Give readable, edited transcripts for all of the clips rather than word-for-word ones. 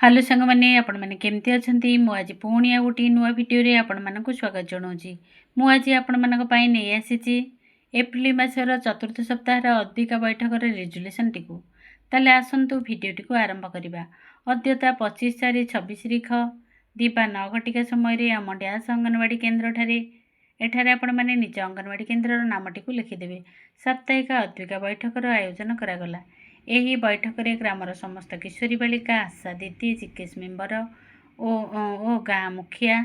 Hello सांग मैंने आपण मैंने केमती अछंती मु आज पुणी आ गोटे नुआ भिडियो रे आपण मानक स्वागत जनाऊँगी। मु आज आपण मानक पई नै आसीची एप्रिल मासर चतुर्थ सप्ताहर अधिका बैठक रेजुलेसन टी ताले आसंतु भिडियो टी आरंभ करबा। अद्यता 25/4/26 तारीख दीपा 9 घटिका समय आम डैश अंगनवाड़ी केन्द्र ठारे एठारे आपण माने निज अंगनवाड़ी केन्द्र नामटी लिखिदेवे। साप्ताहिक अधिका बैठकर आयोजन करागला। एही बैठक रे ग्रामर समस्त किशोरी बालिका आशा दीदी जिकेश मेम्बर ओ गाँ मुखिया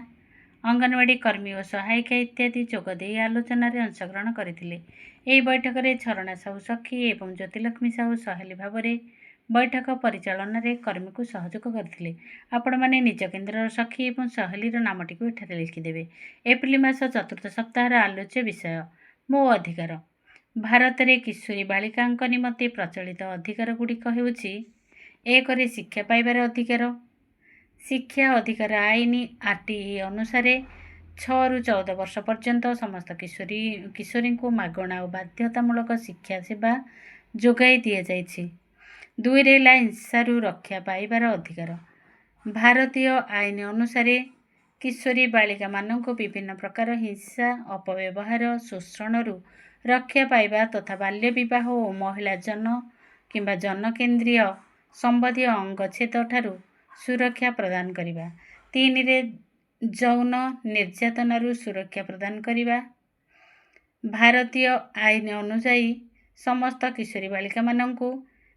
अंगनवाड़ी कर्मी और सहायिका इत्यादि जोगदे आलोचन रे अंशग्रहण करथिले। एही बैठक रे झरणा साहू सखी एवं ज्योतिलक्ष्मी साहू सहेली भाव में बैठक परिचालन रे कर्मी को सहयोग करथिले। आपण माने निज केन्द्र सखी एवं सहेली नामटी को एठारे लिखिदेवे। एप्रिल मास चतुर्थ सप्ताहर आलोच्य विषय मो अधिकार। भारत रे किशोरी बालिका निमंते प्रचलित अधिकार गुड़िक हेउछि एक शिक्षा पाइबार अधिकार। शिक्षा अधिकार आईन आरटीई अनुसार 6 ରୁ 14 वर्ष पर्यंत समस्त किशोरी को मागणा और बाध्यतामूलक शिक्षा सेवा जोगाई दि जाइछि। 2 रे हिंसारू रक्षा पाइबार अधिकार। भारतीय आईन अनुसार किशोरी बालिका मानक विभिन्न प्रकार हिंसा अपव्यवहार शोषण रक्षा पाइबा तथा बाल्य विवाह और महिला जन किंबा जन केन्द्रीय संबंधी अंगच्छेद ठारू सुरक्षा प्रदान करिबा। 3 रे यौन निर्यातनारू सुरक्षा प्रदान करिबा। भारतीय आईन अनुसार समस्त किशोरी बालिका मानकू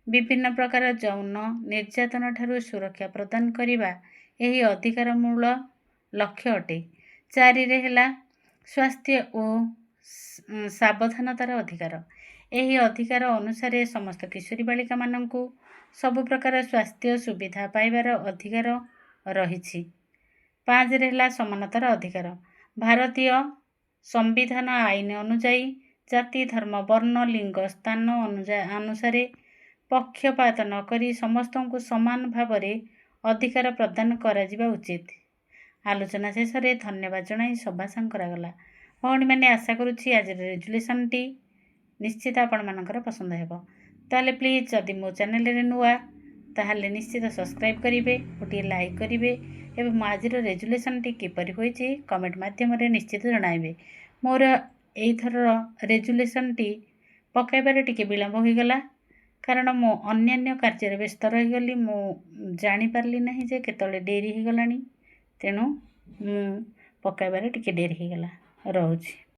विभिन्न प्रकार यौन निर्यातन ठारू सुरक्षा प्रदान करिबा एही अधिकार मूल लक्ष्य अटे। 4 रे हेला स्वास्थ्य और सावधानतार अधिकार। एही अधिकार अनुसार समस्त किशोरी बालिका मानकू सबु प्रकार स्वास्थ्य सुविधा पाइबार अधिकार रहिछि। 5 रे हेला समानतार अधिकार। भारतीय संविधान आईन अनुसार जाति धर्म वर्ण लिंग स्थान अनुसार पक्षपात न करी समस्त को समान भाव में अधिकार प्रदान करा जिबा उचित। आलोचना शेष में धन्यवाद जनाई सभा सांग करागला। भौणी मैंने आशा करुच्ची आज रेजुलेसन टी निश्चित आपण मानकर पसंद हेबो। ताले प्लीज जदि मो चैनल रे नुआ ताहले निश्चित सब्सक्राइब करिवे गोटे लाइक करिवे एवं मो आज रेजुलेसन टी किपरि होइछि कमेंट माध्यम रे निश्चित जणाइबे। मोर एई थर रेजुलेसन टी पकाइबारे टिके विलंब होइगला कारण मो अन्यान्य कार्य व्यस्त रहीगली। मो जानी पारली नहीं जे केतले डेरी होइगलानी तेणु मु पकाइबारे टिके डेरी होइगला। रहुछि।